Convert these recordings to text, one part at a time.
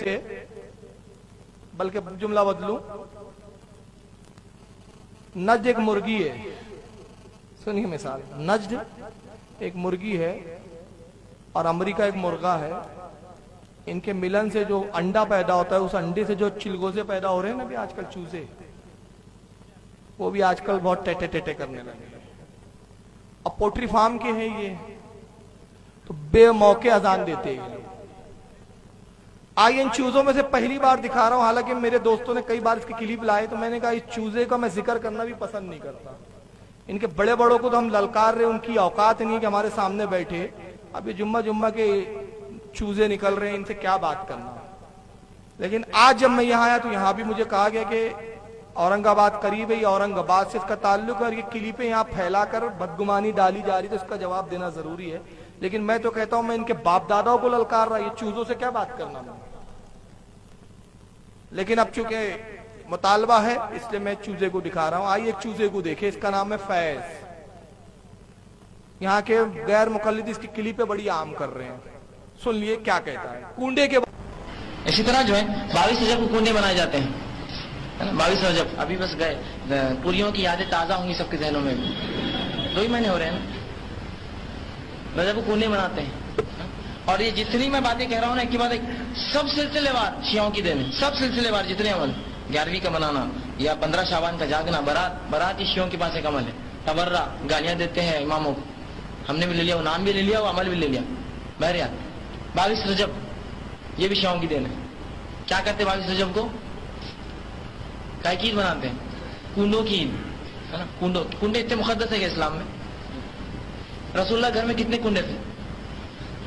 سے، بلکہ جملہ بدلوں، نجد ایک مرغی ہے، سنیے مثال، نجد ایک مرغی ہے اور امریکہ ایک مرغا ہے، ان کے ملن سے جو انڈا پیدا ہوتا ہے، اس انڈے سے جو چلگوزے پیدا ہو رہے ہیں نا بھی آج کل چوزے، وہ بھی آج کل بہت ٹیٹے ٹیٹے کرنے لگے ہیں۔ اب پوٹری فارم کے ہیں یہ، تو بے موقع اذان دیتے ہیں۔ آئیے ان چوزوں میں سے پہلی بار دکھا رہا ہوں، حالانکہ میرے دوستوں نے کئی بار اس کی کلپ لائے تو میں نے کہا اس چوزے کا میں ذکر کرنا بھی پسند نہیں کرتا، ان کے بڑے بڑوں کو تو ہم للکار رہے، ان کی اوقات نہیں کہ ہمارے سامنے بیٹھے، اب یہ جمعہ کے چوزے نکل رہے ہیں، ان سے کیا بات کرنا۔ لیکن آج جب میں یہاں آیا تو یہاں بھی مجھے کہا گیا کہ اورنگ آباد قریب ہے، یہ اورنگ آباد سے اس کا تعلق ہے اور یہ کلپیں یہاں پھیلا کر بدگمانی ڈالی جا رہی، تو اس کا جواب دینا ضروری ہے۔ لیکن میں تو کہتا ہوں میں ان کے باپ داداؤں کو للکار رہا، یہ چوزوں سے کیا بات کرنا میں۔ لیکن اب چونکہ مطالبہ ہے اس لیے میں چوزے کو دکھا رہا ہوں۔ آئیے ایک چوزے کو دیکھیں، اس کا نام ہے فیض۔ یہاں کے غیر مقلد اس کی کلپیں بڑی عام کر رہے ہیں، سن لیے کیا کہتا ہے۔ کنڈے کے اسی طرح جو ہے 22 رجب کو کنڈے بنائے جاتے ہیں، 22 رجب ابھی بس گئے، پوریوں کی یادیں تازہ ہوں گی سب کے ذہنوں میں بھی، 2 ہی مہینے ہو رہے ہیں نا، رجب کو کنڈے بناتے ہیں۔ اور یہ جتنی میں باتیں کہہ رہا ہوں نا، ایک کی بات ایک، سب سلسلے وار شیعوں کی دین ہے، سب سلسلے وار جتنے عمل، 11ویں کا منانا یا 15 شعبان کا جاگنا، برات یہ شیعوں کے پاس ایک عمل ہے، تبرہ، گالیاں دیتے ہیں اماموں کو، ہم نے بھی لے لیا، وہ نام بھی لے لیا، وہ عمل بھی لے لیا۔ بہرحال 22 رجب یہ بھی شیعوں کی دین ہے۔ کیا کرتے 22 رجب کو؟ کیا عید مناتے ہیں؟ کنڈوں کی عید ہے نا۔ کنڈے اتنے مقدس ہے کہ اسلام میں، رسول اللہ گھر میں کتنے کنڈے تھے؟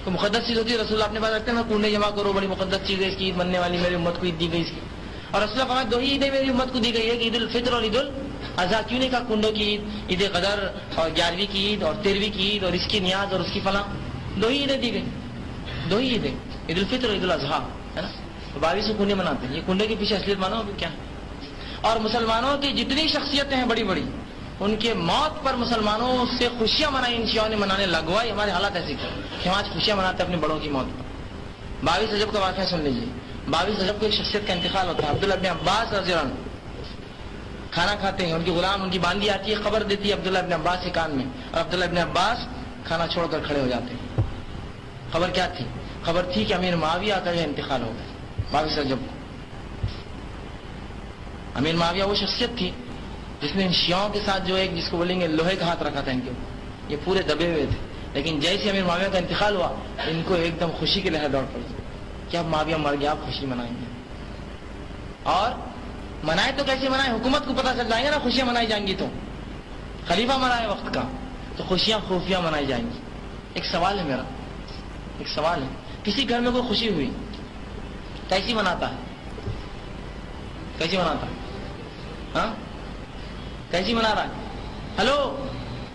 تو مقدس چیز ہوتی ہے، رسول اللہ اپنے پاس رکھتے ہیں نا، کنڈے جمع کرو، بڑی مقدس چیز ہے، اس کی عید بننے والی، میری امت کو عید دی گئی اس کی۔ اور رسول اللہ فرمایا 2 ہی عیدیں میری امت کو دی گئی ہے، عید الفطر اور عید الاضحیٰ۔ کیوں نہیں کہا کنڈوں کی عید، عید قدر اور 11ویں کی عید اور 13ویں کی عید اور اس کی نیاز اور اس کی فلاں، 2 ہی عیدیں دی گئی، 2 ہی عیدیں، عید الفطر اور عید الاضحیٰ ہے نا۔ 22 کو کنڈے مناتے ہیں، یہ کنڈے کے پیچھے اصلیت مانو ابھی کیا ہے۔ اور مسلمانوں کی جتنی شخصیتیں ہیں بڑی بڑی، ان کے موت پر مسلمانوں سے خوشیاں منائی، ان شیعوں نے منانے لگوائی۔ ہمارے حالات ایسے کہ ہم آج خوشیاں مناتے ہیں اپنے بڑوں کی موت پر۔ 22 رجب کا واقعہ سن لیجیے۔ 22 رجب کو ایک شخصیت کا انتقال ہوتا ہے، عبداللہ ابن عباس رضی اللہ عنہ کھانا کھاتے ہیں، ان کی غلام ان کی باندھی آتی ہے، خبر دیتی ہے عبداللہ ابن عباس کے کان میں، اور عبداللہ ابن عباس کھانا چھوڑ کر کھڑے ہو جاتے ہیں۔ خبر کیا تھی؟ خبر تھی کہ امیر معاویہ کا یہ انتقال ہو گیا 22 رجب کو۔ امیر معاویہ وہ شخصیت تھی جس نے ان شیعوں کے ساتھ جو ایک جس کو بولیں گے لوہے کا ہاتھ رکھا تھا ان کے اوپر، یہ پورے دبے ہوئے تھے۔ لیکن جیسے امیر معاویہ کا انتقال ہوا، ان کو ایک دم خوشی کی لہر دوڑ پڑی کہ اب معاویہ مر گیا، آپ خوشی منائیں گے۔ اور منائے تو کیسے منائے؟ حکومت کو پتہ چل جائے گا نا خوشیاں منائی جائیں گی، تو خلیفہ مرائے وقت کا تو خوشیاں خفیہ منائی جائیں گی۔ ایک سوال ہے میرا، ایک سوال ہے، کسی گھر میں کوئی خوشی ہوئی کیسی مناتا ہے؟ کیسی مناتا ہے؟ ہاں کیسی منا رہا ہے؟ ہلو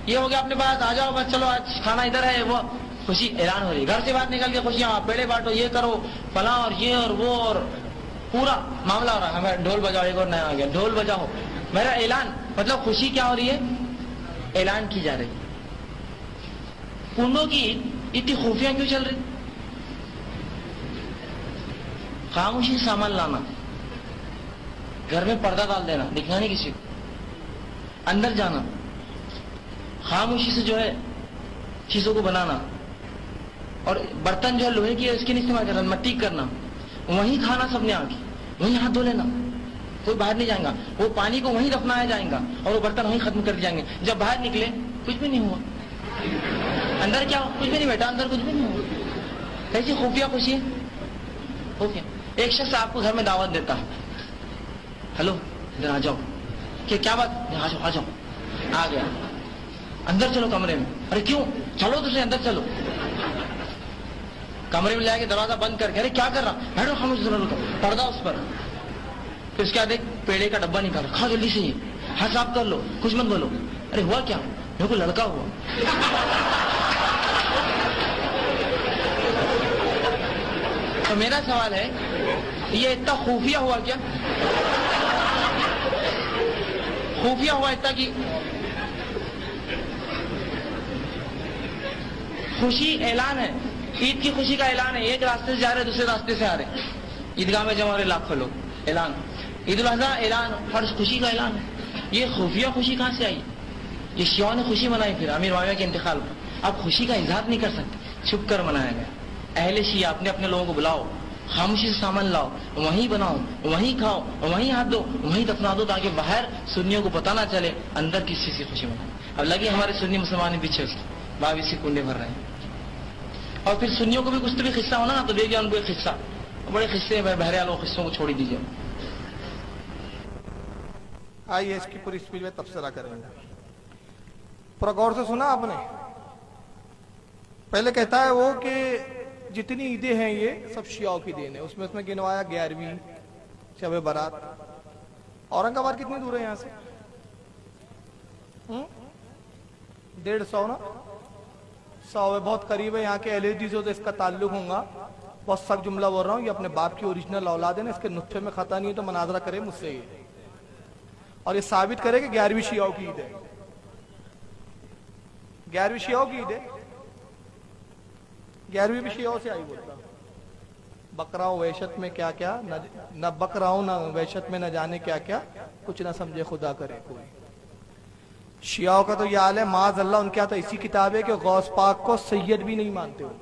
یہ ہو گیا اپنے پاس، آ جاؤ بس، چلو آج کھانا ادھر ہے، وہ خوشی اعلان ہو رہی ہے، گھر سے باہر نکل کے خوشیاں، پیڑے بانٹو، یہ کرو فلاں اور یہ اور وہ، اور پورا معاملہ ہو رہا ہے۔ ہمیں ڈھول بجاؤ، ایک اور نیا آ گیا، ڈھول بجاؤ، میرا اعلان، مطلب خوشی کیا ہو رہی ہے؟ اعلان کی جا رہی ہے۔ کنڈوں کی اتنی خفیہ کیوں چل رہی؟ خاموشی سامان لانا، گھر میں پردہ ڈال دینا، دکھنا نہیں کسی کو، اندر جانا، خاموشی سے جو ہے چیزوں کو بنانا، اور برتن جو ہے لوہے کی ہے اس کی نہیں استعمال کرنا، مٹی کرنا، وہیں کھانا سب نے آ کے وہیں ہاتھ دھو لینا، کوئی باہر نہیں جائے گا، وہ پانی کو وہیں دفنایا جائے گا اور وہ برتن وہیں ختم کر جائیں گے۔ جب باہر نکلے کچھ بھی نہیں ہوا، اندر کیا ہو؟ کچھ بھی نہیں بیٹا، اندر کچھ بھی نہیں ہوا۔ کیسی خفیہ خوشی ہے، خفیہ۔ ایک شخص آپ کو گھر میں دعوت دیتا ہے، ہلو ادھر آ جاؤ، کہ کیا بات؟ آ جاؤ آ جاؤ، آ گیا، اندر چلو کمرے میں، ارے کیوں؟ چلو دوسرے اندر چلو، کمرے میں لے کے دروازہ بند کر کے، ارے کیا کر رہا؟ بیٹھو خاموش، پردہ اس پر، پھر اس کے بعد ایک پیڑے کا ڈبہ نکالا، کھاؤ جلدی سے، ہاتھ صاف کر لو، کچھ مت بولو، ارے ہوا کیا؟ میرے کو لڑکا ہوا۔ تو میرا سوال ہے یہ اتنا خفیہ ہوا کیا؟ خفیہ ہوا اتنا کہ خوشی اعلان ہے، عید کی خوشی کا اعلان ہے، ایک راستے سے جا رہے دوسرے راستے سے آ رہے، عیدگاہ میں جمع ہو رہے لاکھوں لوگ، اعلان عید الاضحیٰ، اعلان فرض خوشی کا اعلان ہے۔ یہ خفیہ خوشی کہاں سے آئی؟ یہ شیعوں نے خوشی منائی پھر امیر معاویہ کے انتقال پر۔ اب خوشی کا اظہار نہیں کر سکتے، چھپ کر منایا گیا۔ اہل شیعہ اپنے اپنے لوگوں کو بلاؤ، خاموشی سے سامان لاؤ، وہیں بناؤ، وہیں کھاؤ، وہیں ہاتھ دو، وہیں دفنا دو، تاکہ باہر سنیوں کو پتہ نہ چلے اندر کس چیز کی خوشی منائے۔ اب لگے ہمارے سنی مسلمان پیچھے اس کے 22 کنڈے بھر رہے ہیں۔ اور پھر سنیوں کو بھی کچھ تو بھی قصہ ہونا نا، تو دے دیا ان کو ایک قصہ، بڑے قصے بہرحال وہ قصوں کو چھوڑ دیجیے۔ آئیے اس کی پوری اسپیچ میں تبصرہ کریں گے۔ پورا غور سے سنا آپ نے؟ پہلے کہتا ہے وہ کہ جتنی عیدیں ہیں یہ سب شیعوں کی دین ہے، اس میں گنوایا 11ویں شب برات۔ اورنگ آباد کتنی دور ہے یہاں سے؟ 150 نا، 100 ہے، بہت قریب ہے۔ یہاں کے اہل حدیث سے اس کا تعلق ہوگا۔ بہت سخت جملہ بول رہا ہوں، یہ اپنے باپ کی اوریجنل اولاد ہے نا، اس کے نطفے میں خطا نہیں ہے، تو مناظرہ کرے مجھ سے یہ، اور یہ ثابت کرے کہ 11ویں شیعوں کی عید ہے۔ 11ویں شیعوں کی عید ہے، 11ویں بھی شیعوں سے آئی بولتا۔ بک رہا ہوں وحشت میں کیا کیا، نہ بک رہا ہوں نہ وحشت میں نہ جانے کیا کیا، کچھ نہ سمجھے خدا کرے کوئی۔ شیعوں کا تو یہ حال ہے، معاذ اللہ ان کے ہاتھ ایسی کتاب ہے کہ غوث پاک کو سید بھی نہیں مانتے ہو،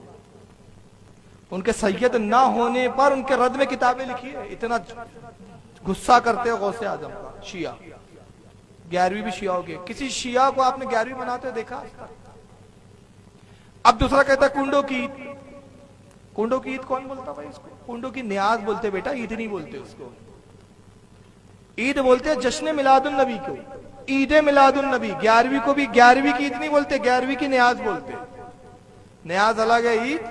ان کے سید نہ ہونے پر ان کے رد میں کتابیں لکھی ہے، اتنا غصہ کرتے ہو غوث اعظم کا شیعہ۔ 11ویں بھی شیعوں کے، کسی شیعہ کو آپ نے 11ویں مناتے دیکھا؟ اب دوسرا کہتا ہے کنڈوں کی عید۔ کنڈوں کی عید کون بولتا بھائی اس کو؟ کنڈوں کی نیاز بولتے بیٹا، عید نہیں بولتے اس کو۔ عید بولتے جشن میلاد النبی کو، عید میلاد النبی۔ 11ویں کو بھی 11ویں کی عید نہیں بولتے، 11ویں کی نیاز بولتے۔ نیاز الگ ہے، عید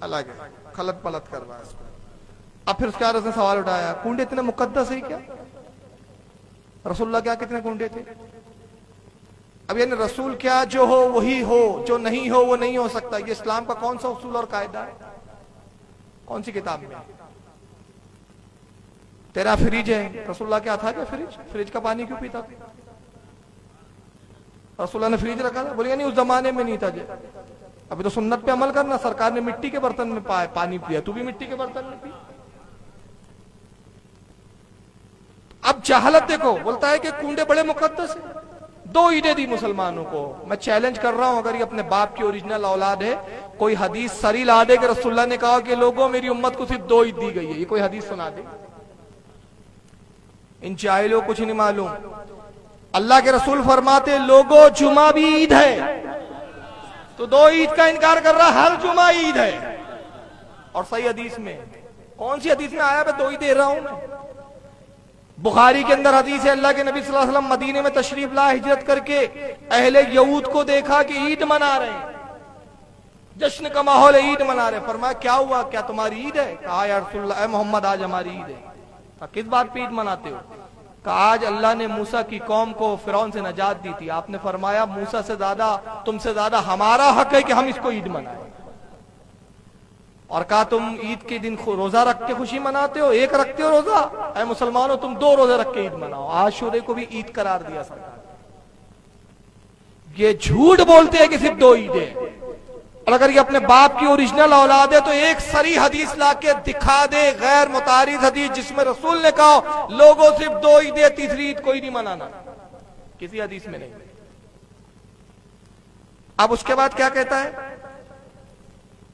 الگ ہے، خلط پلت کر رہا ہے اس کو۔ اب پھر اس کے بعد اس نے سوال اٹھایا کنڈے اتنے مقدس ہے کیا؟ رسول اللہ کیا کتنے کنڈے تھے؟ اب یعنی رسول کیا جو ہو وہی ہو، جو نہیں ہو وہ نہیں ہو سکتا، یہ اسلام کا کون سا اصول اور قاعدہ ہے؟ کون سی کتاب میں؟ تیرا فریج ہے، رسول اللہ کیا تھا کیا فریج کا پانی کیوں پیتا تھا؟ رسول اللہ نے فریج رکھا تھا؟ بولے نہیں اس زمانے میں نہیں تھا جی۔ ابھی تو سنت پہ عمل کرنا، سرکار نے مٹی کے برتن میں پانی پیا، تو بھی مٹی کے برتن میں پی۔ اب جہالت دیکھو، بولتا ہے کہ کنڈے بڑے مقدس ہیں۔ 2 عیدیں دی مسلمانوں کو۔ میں چیلنج کر رہا ہوں، اگر یہ اپنے باپ کی اوریجنل اولاد ہے، کوئی حدیث سری لا دے کہ رسول اللہ نے کہا کہ لوگوں میری امت کو صرف 2 عید دی گئی ہے، یہ کوئی حدیث سنا دے؟ ان جاہلوں کچھ نہیں معلوم۔ اللہ کے رسول فرماتے لوگوں جمعہ بھی عید ہے، تو 2 عید کا انکار کر رہا، ہر جمعہ عید ہے۔ اور صحیح حدیث میں کون سی حدیث میں آیا؟ میں 2 ہی دے رہا ہوں میں۔ بخاری کے اندر حدیث ہے، اللہ کے نبی صلی اللہ علیہ وسلم مدینے میں تشریف لائے ہجرت کر کے، اہل یہود کو دیکھا کہ عید منا رہے ہیں، جشن کا ماحول ہے، عید منا رہے ہیں۔ فرمایا کیا ہوا، کیا تمہاری عید ہے؟ کہا یا رسول اللہ، اے محمد آج ہماری عید ہے۔ کہا کس بات پہ عید مناتے ہو؟ کہا آج اللہ نے موسیٰ کی قوم کو فرعون سے نجات دی تھی، آپ نے فرمایا موسیٰ سے زیادہ تم سے زیادہ ہمارا حق ہے کہ ہم اس کو عید منائیں۔ اور کہا تم عید کے دن روزہ رکھ کے خوشی مناتے ہو، ایک رکھتے ہو روزہ؟ اے مسلمانوں تم 2 روزے رکھ کے عید مناؤ۔ عاشورے کو بھی عید قرار دیا سرکار۔ یہ جھوٹ بولتے ہیں کہ صرف 2 عیدیں، اور اگر یہ اپنے باپ کی اوریجنل اولاد ہے تو ایک صریح حدیث لا کے دکھا دے، غیر متعارض حدیث، جس میں رسول نے کہا لوگوں صرف 2 عیدیں، تیسری عید کوئی نہیں منانا، کسی حدیث میں نہیں۔ اب اس کے بعد کیا کہتا ہے؟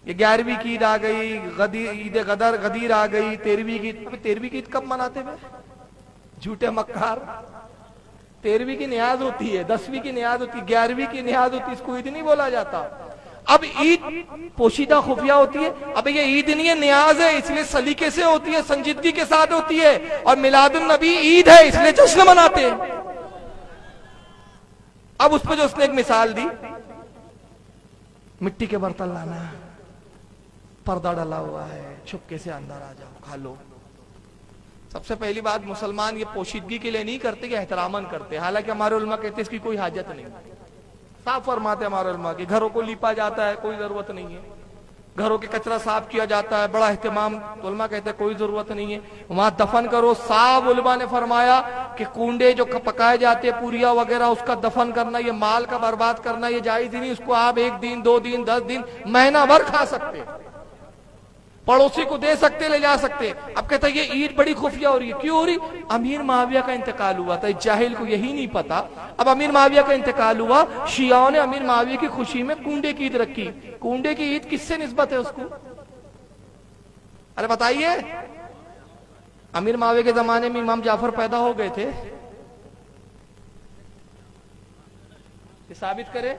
یہ 11ویں کی عید آ گئی، عید غدیر آ گئی، 13ویں کی عید۔ 13ویں کی عید کب مناتے ہوئے؟ جھوٹے مکار۔ 13ویں کی نیاز ہوتی ہے، 10ویں کی نیاز ہوتی ہے، 11ویں کی نیاز ہوتی ہے، اس کو عید نہیں بولا جاتا۔ اب عید پوشیدہ خفیہ ہوتی ہے، اب یہ عید نہیں ہے، نیاز ہے، اس لیے سلیقے سے ہوتی ہے، سنجیدگی کے ساتھ ہوتی ہے، اور میلاد النبی عید ہے اس لیے جشن مناتے ہیں۔ اب اس پہ جو اس نے ایک مثال دی، مٹی کے برتن لانا، پردہ ڈلا ہوا ہے، چھپکے سے اندر آ جاؤ کھا لو۔ سب سے پہلی بات، مسلمان یہ پوشیدگی کے لیے نہیں کرتے کہ احتراماً کرتے، حالانکہ ہمارے علماء کہتے ہیں اس کی کوئی حاجت نہیں۔ صاف فرماتے ہمارے علماء کہ گھروں کو لیپا جاتا ہے، کوئی ضرورت نہیں ہے، گھروں کے کچرا صاف کیا جاتا ہے، بڑا اہتمام، علماء کہتے ہیں کوئی ضرورت نہیں ہے، وہاں دفن کرو۔ صاحب علماء نے فرمایا کہ کنڈے جو پکائے جاتے ہیں، پوریا وغیرہ، اس کا دفن کرنا، یہ مال کا برباد کرنا، یہ جائز ہی نہیں۔ اس کو آپ 1 دن 2 دن 10 دن مہینہ بھر کھا سکتے، पड़ोसी को दे सकते, ले जा सकते। अब कहता है ये ईद बड़ी खुफिया हो रही है। क्यों हो रही? अमीर माविया का इंतकाल हुआ था, जाहिल को यही नहीं पता। अब अमीर माविया का इंतकाल हुआ, शियाओं ने अमीर माविया की खुशी में कूंडे की ईद रखी। कूंडे की ईद किससे निस्बत है उसको? अरे बताइए। अमीर माविया के जमाने में इमाम जाफर पैदा हो गए थे, ये साबित करे।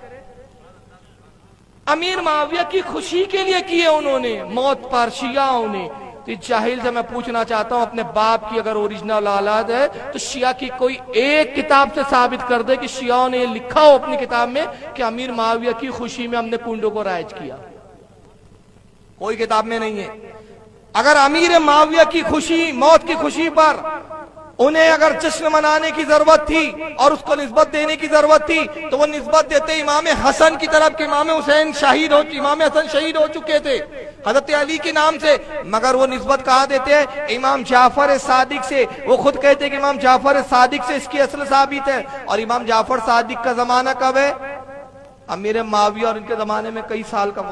अमीर माविया की खुशी के लिए किए उन्होंने, मौत पर शियाओं ने। तो जाहिल से मैं पूछना चाहता हूं, अपने बाप की अगर ओरिजिनल औलाद है तो शिया की कोई एक किताब से साबित कर दे कि शियाओं ने ये लिखा हो अपनी किताब में कि अमीर माविया की खुशी में हमने कुंडों को राइज किया। कोई किताब में नहीं है। अगर अमीर माविया की खुशी, मौत की खुशी पर उन्हें अगर जश्न मनाने की जरूरत थी और उसको निस्बत देने की जरूरत थी तो वो निस्बत देते इमाम हसन की तरफ के। इमाम हुसैन इमाम हसन शहीद हो चुके थे हजरत अली के नाम से, मगर वो निस्बत कहाँ देते हैं? इमाम जाफर सादिक से। वो खुद कहते हैं कि इमाम जाफर सादिक से इसकी असल साबित है। और इमाम जाफर सादिक का जमाना कब है? अमीर माविया और इनके जमाने में कई साल का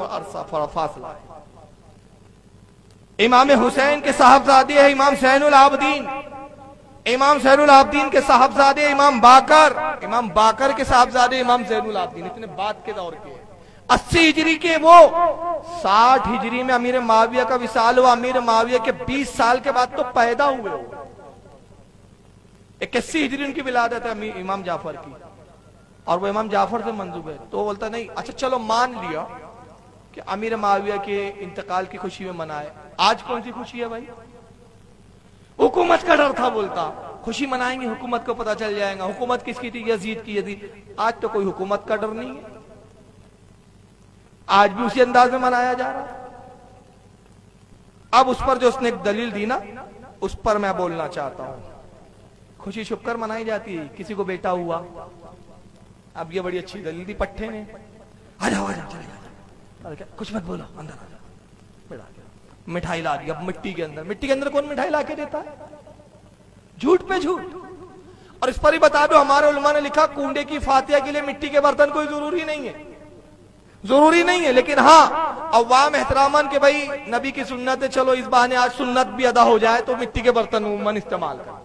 फासला है। इमाम हुसैन के साहबजादे है इमाम ज़ैनुल आबदीन, इमाम ज़ैनुल आबदीन के साहबजादे इमाम बाकर के साहबजादे इमाम ज़ैनुल आबदीन। इतने बाद के दौर के 80 हिजरी के, वो 60 हिजरी में अमीर माविया का विसाल हुआ। अमीर माविया के 20 साल के बाद तो पैदा हुए हो। 81 हिजरी उनकी विलादत है इमाम जाफर की, और वो इमाम जाफर से मंसूब है। तो वो बोलता नहीं, अच्छा चलो मान लिया कि अमीर माविया के इंतकाल की खुशी में मनाए। आज कौन सी खुशी है भाई? हुकूमत का डर था, बोलता खुशी मनाएंगे, हुकूमत को पता चल जाएगा। हुकूमत किसकी थी? यजीद की। यजीद। आज तो कोई हुकूमत का डर नहीं है, आज भी उसी अंदाज में मनाया जा रहा है। अब उस पर जो उसने एक दलील दी ना, उस पर मैं बोलना चाहता हूं। खुशी छुपकर मनाई जाती है, किसी को बेटा हुआ, अब ये बड़ी अच्छी दलील दी पट्टे ने, आ जाओ चले जाओ, कुछ मत बोलो, अंदर आ जाओ, मिठाई ला दी। अब मिट्टी के अंदर कौन मिठाई ला के देता है? झूठ पे झूठ। और इस पर ही बता दो, हमारे उलमा ने लिखा कूंडे की फातिहा के लिए मिट्टी के बर्तन कोई जरूरी नहीं है, लेकिन हाँ अवाम एहतरामन के भाई नबी की सुन्नत है, चलो इस बहाने आज सुन्नत भी अदा हो जाए तो मिट्टी के बर्तन उम्मन इस्तेमाल करते हैं,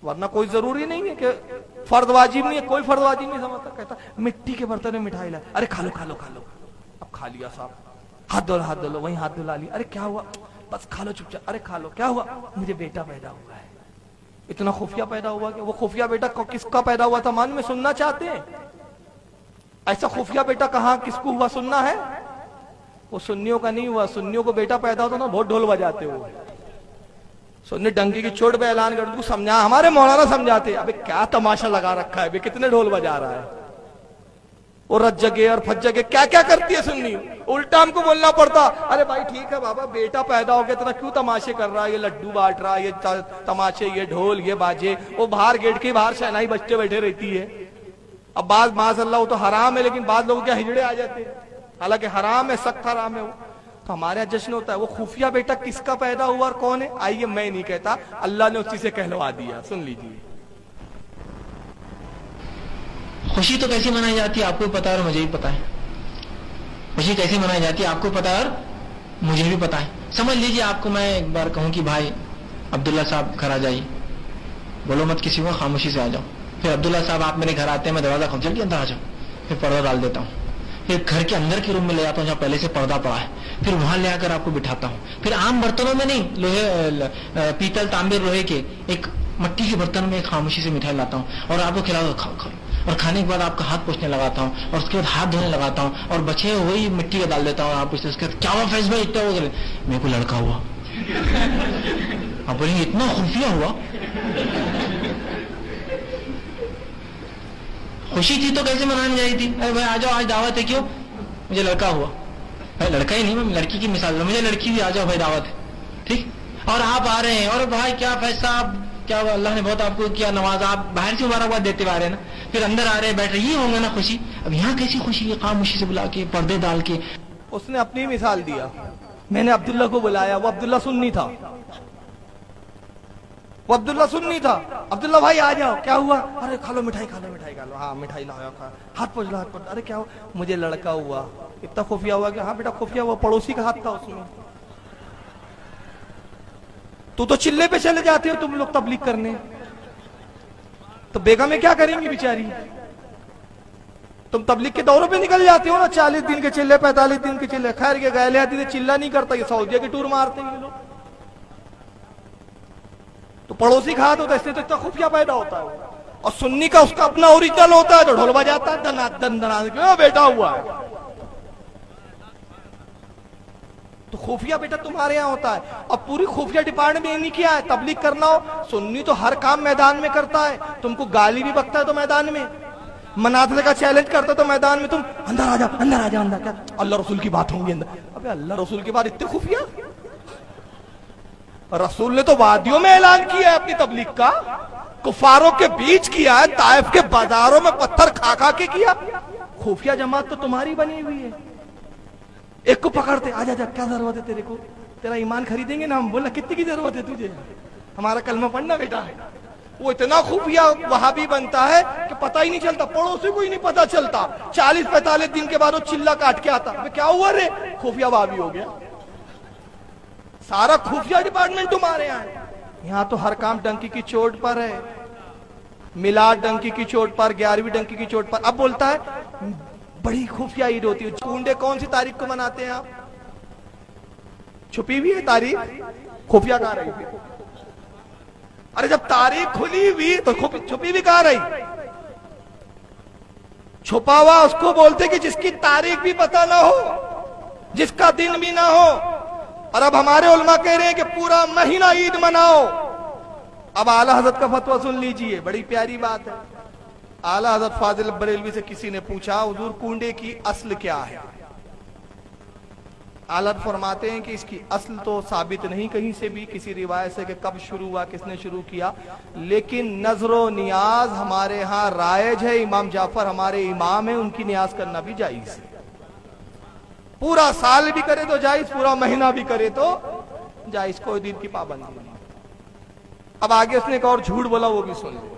वरना कोई जरूरी नहीं है कि फर्द वाजिब नहीं है। कोई फर्द वाजिब नहीं समझता, कहता मिट्टी के बर्तन में मिठाई ला, अरे खा लो। अब खा लिया साहब, हाथ धो लो, वहीं हाथ धुला लिया, अरे क्या हुआ? बस खा लो चुपचाप, अरे खा लो, क्या हुआ? मुझे बेटा पैदा हुआ है। इतना खुफिया पैदा हुआ कि वो खुफिया बेटा किसका पैदा हुआ था मान में सुनना चाहते हैं? ऐसा खुफिया बेटा कहां किसको हुआ सुनना है? वो सुन्नियों का नहीं हुआ। सुन्नियों को बेटा पैदा होता ना, बहुत ढोल बजाते हो। सुन्नी डंकी की चोट पे ऐलान कर, समझा, हमारे मौलाना समझाते, अबे क्या तमाशा लगा रखा है, कितने ढोल बजा रहा है, और रज जगे और फज जगे, क्या क्या करती है सुन्नी। उल्टा हमको बोलना पड़ता, अरे भाई ठीक है बाबा, बेटा पैदा हो गया, इतना क्यों तमाशे कर रहा है, ये लड्डू बांट रहा है, ये तमाशे, ये ढोल, ये बाजे। वो बाहर गेट के बाहर शहनाई बच्चे बैठे रहती है। अब बाज माज़अल्लाह वो तो हराम है, लेकिन बाद लोग क्या हिजड़े आ जाते हैं, हालांकि हराम है, सख्त हराम है वो। तो हमारे यहाँ जश्न होता है। वो खुफिया बेटा किसका पैदा हुआ और कौन है? आइए, मैं नहीं कहता, अल्लाह ने उसी से कहलवा दिया। सुन लीजिए। खुशी तो कैसी मनाई जाती है आपको पता है और मुझे भी पता है। खुशी कैसी मनाई जाती है आपको पता है और मुझे भी पता है। समझ लीजिए, आपको मैं एक बार कहूं कि भाई अब्दुल्ला साहब घर आ जाइए, बोलो मत किसी को, खामोशी से आ जाओ। फिर अब्दुल्ला साहब आप मेरे घर आते हैं, मैं दरवाजा खोल, जल्दी अंदर आ जाओ, फिर पर्दा डाल देता हूँ, फिर घर के अंदर के रूम में ले जाता हूँ जहाँ पहले से पर्दा पड़ा है, फिर वहां ले आकर आपको बिठाता हूँ। फिर आम बर्तनों में नहीं, लोहे, पीतल, तांबे, लोहे के, एक मट्टी के बर्तन में खामोशी से मिठाई लाता हूँ और आपको खिला दो, खाओ खाओ। और खाने के बाद आपका हाथ पोंछने लगाता हूँ और उसके बाद हाथ धोने लगाता हूँ और बचे वही मिट्टी का डाल देता हूँ। आप पूछते उसके बाद क्या हुआ फैज भाई, इतना हो गया? मेरे को लड़का हुआ। आप बोलेंगे इतना खुफिया हुआ? खुशी थी तो कैसे मनानी चाहिए थी? अरे भाई आ जाओ, आज दावत है, क्यों? मुझे लड़का हुआ। भाई लड़का ही नहीं, मैं लड़की की मिसाल, मुझे लड़की भी, आ जाओ भाई दावत है, ठीक। और आप आ रहे हैं, और भाई क्या फैज साहब, क्या अल्लाह ने बहुत आपको किया नवाज, आप बाहर से मुबारकबाद देते आ रहे हैं ना, फिर अंदर आ रहे हैं, बैठ रहे, ये होंगे ना खुशी। अब यहाँ कैसी खुशी है? खामोशी से बुला के, पर्दे डाल के। उसने अपनी मिसाल दिया, मैंने अब्दुल्ला को बुलाया, वो अब्दुल्ला सुन्नी था, अब्दुल्ला भाई आ जाओ, क्या हुआ? अरे खा लो मिठाई, खा लो, हाँ मिठाई लाओ, हाथ पोंछ लो, अरे क्या हुआ? मुझे लड़का हुआ। इतना खुफिया हुआ कि हाँ बेटा खुफिया हुआ, पड़ोसी का हाथ था उसमें। तो चिल्ले पे चले जाते हो तुम लोग तबलीग करने, तो बेगमें क्या करेंगी बेचारी? तुम तबलीग के दौरों पे निकल जाते हो ना, 40 दिन के चिल्ले, 45 दिन के चिल्ले। खैर ये गैले आती से चिल्ला नहीं करता, ये सऊदीया की टूर मारते हैं ये लोग। तो पड़ोसी खा तो इससे तो इतना खुफिया पैदा होता है। और सुन्नी का उसका अपना ओरिजिनल होता है, जो ढोल बजाता है दना दन दना के बेटा हुआ है। तो खुफिया बेटा तुम्हारे यहाँ होता है। अब पूरी खुफिया डिपार्टमेंट में नहीं किया है, तबलीग करना हो, सुन्नी तो हर काम मैदान में करता है। तुमको गाली भी बकता है तो मैदान में, मनाजरे का चैलेंज करता है तो मैदान में तुम अंदर आ जा, अंदर आ जा, अंदर। क्या अल्लाह रसूल की बात होंगी अंदर? अबे अल्लाह रसूल की बात इतने खुफिया? रसूल ने तो वादियों में ऐलान किया है अपनी तबलीग का, कुफारों के बीच किया है, ताइफ के बाजारों में पत्थर खा खा के किया। खुफिया जमात तो तुम्हारी बनी हुई है। एक को पकड़ते, आजा जा, क्या जरूरत है तेरे को, तेरा ईमान खरीदेंगे ना हम। बोला कितनी की जरूरत है तुझे, हमारा कलमा पढ़ना बेटा। वो इतना खुफिया वहाबी बनता है कि पता ही नहीं चलता, पड़ोसी को ही नहीं पता चलता। 40-45 दिन के बाद वो चिल्ला काट के आता, क्या हुआ रे? खुफिया वहाबी हो गया। सारा खुफिया डिपार्टमेंट तुम्हारे यहाँ है। यहाँ तो हर काम डंकी की चोट पर है, मिलाद डंकी की चोट पर, 11वीं डंकी की चोट पर। अब बोलता है बड़ी खुफिया ईद होती है। कूंडे कौन सी तारीख को मनाते हैं आप? छुपी हुई है तारीख, खुफिया कहाँ रही? अरे जब तारीख खुली हुई तो छुपी भी कहाँ रही? छुपा हुआ उसको बोलते कि जिसकी तारीख भी पता ना हो, जिसका दिन भी ना हो। और अब हमारे उलमा कह रहे हैं कि पूरा महीना ईद मनाओ। अब आला हजरत का फतवा सुन लीजिए, बड़ी प्यारी बात है। आला हजरत फाजिल बरेलवी से किसी ने पूछा, हुजूर कूंडे की असल क्या है? आला फरमाते हैं कि इसकी असल तो साबित नहीं कहीं से भी, किसी रिवायत से कि कब शुरू हुआ, किसने शुरू किया, लेकिन नजरो नियाज हमारे यहाँ राइज है। इमाम जाफर हमारे इमाम है, उनकी नियाज करना भी जायज है। पूरा साल भी करे तो जायज, पूरा महीना भी करे तो जायज, कोई दिन की पाबंदी नहीं। अब आगे उसने एक और झूठ बोला, वो भी सुन लो।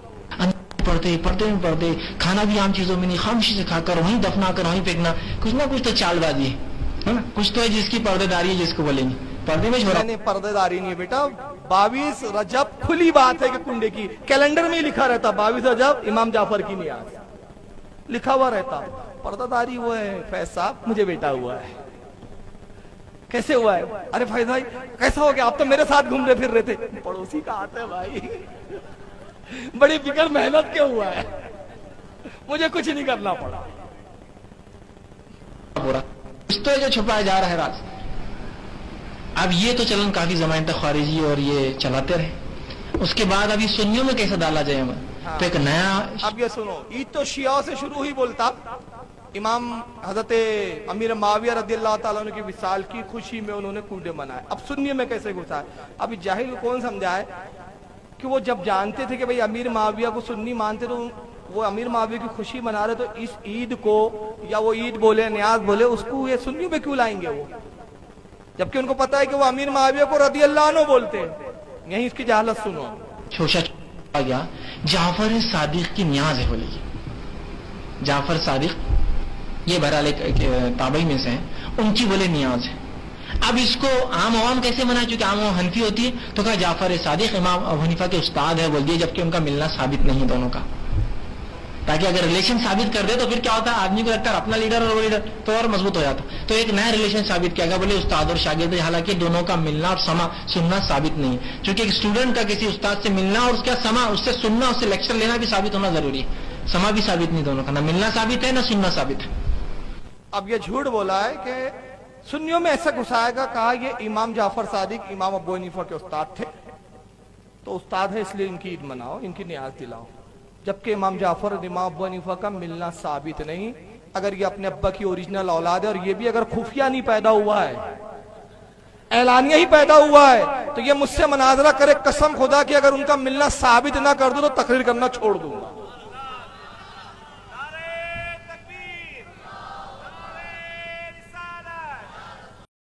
पढ़ते खाना भी आम चीजों में नहीं, खामोशी से खाकर वहीं दफना कर वहीं फेंकना, कुछ ना कुछ तो चालबाजी है ना, कुछ तो है जिसकी पर्देदारी है, जिसको बोलेंगे पर्दे में छोड़ा। नहीं, पर्देदारी नहीं है बेटा। 22 रजब खुली बात है कि कुंडे की, कैलेंडर में लिखा रहता 22 रजब इमाम जाफर की नियाज लिखा हुआ रहता। पर्दादारी वो है फैज साहब, मुझे बेटा हुआ है। कैसे हुआ है? अरे फैज भाई कैसा हो गया? आप तो मेरे साथ घूम रहे फिर रहे थे। पड़ोसी का हाथ है भाई, बड़ी फिक्र मेहनत के हुआ है, मुझे कुछ नहीं करना पड़ा। कुछ तो जो छुपाया जा रहा है राज। अब ये तो चलन काफी जमाने तक खारिजी और ये चलाते रहे। उसके बाद अभी सुन्नियों में कैसे डाला जाए हमें? हाँ। तो एक नया, अब ये सुनो, ईद तो शियाओं से शुरू ही बोलता। इमाम हजरत अमीर माविया रदियल्लाहु ताला अन्हु की विसाल की खुशी में उन्होंने कूडे मनाए। अब सुन्नी में कैसे घुसा है? अभी जाहिल कौन समझाए कि वो जब जानते थे कि भाई अमीर माविया को सुन्नी मानते, तो वो अमीर माविया की खुशी मना रहे, तो इस ईद को या वो ईद बोले न्याज बोले, उसको ये सुन्नी में क्यों लाएंगे वो, जबकि उनको पता है कि वो अमीर माविया को रदियल्लाहु अन्हु बोलते हैं। यही इसकी जहालत सुनो। छोटा आ गया जाफर सादिक की न्याज है, बोली जाफर सादिक, ये बहरहाल एक ताबई में से है, उनकी बोले न्याज है। अब इसको आम आवाम कैसे मनाए? क्योंकि आम आवाम हनफी होती है, तो कहा जाफर सादिक इमाम अबू हनीफा के उस्ताद है बोल दिए, जबकि उनका मिलना साबित नहीं दोनों का। ताकि अगर रिलेशन साबित कर दे तो फिर क्या होता है, आदमी को लगता है अपना लीडर और वो लीडर, तो और मजबूत हो जाता। तो एक नया रिलेशन साबित किया गया, बोले उस्ताद और शागिर्द, हालांकि दोनों का मिलना और समा सुनना साबित नहीं है। क्योंकि एक स्टूडेंट का किसी उस्ताद से मिलना और उसका समा, उससे सुनना, उससे लेक्चर लेना भी साबित होना जरूरी है। समा भी साबित नहीं दोनों का, ना मिलना साबित है ना सुनना साबित है। अब ये झूठ बोला है कि सुन्नियों में ऐसा घुसाएगा, कहा ये इमाम जाफर सादिक इमाम अबू हनीफा के उस्ताद थे, तो उस्ताद है इसलिए इनकी ईद मनाओ, इनकी नियाज दिलाओ, जबकि इमाम जाफर और इमाम अबू हनीफा का मिलना साबित नहीं। अगर ये अपने अब्बा की ओरिजिनल औलाद है, और ये भी अगर खुफिया नहीं पैदा हुआ है, ऐलानिया ही पैदा हुआ है, तो ये मुझसे मनाजरा करे, कसम खुदा की अगर उनका मिलना साबित ना कर दो तो तकरीर करना छोड़ दूंगा।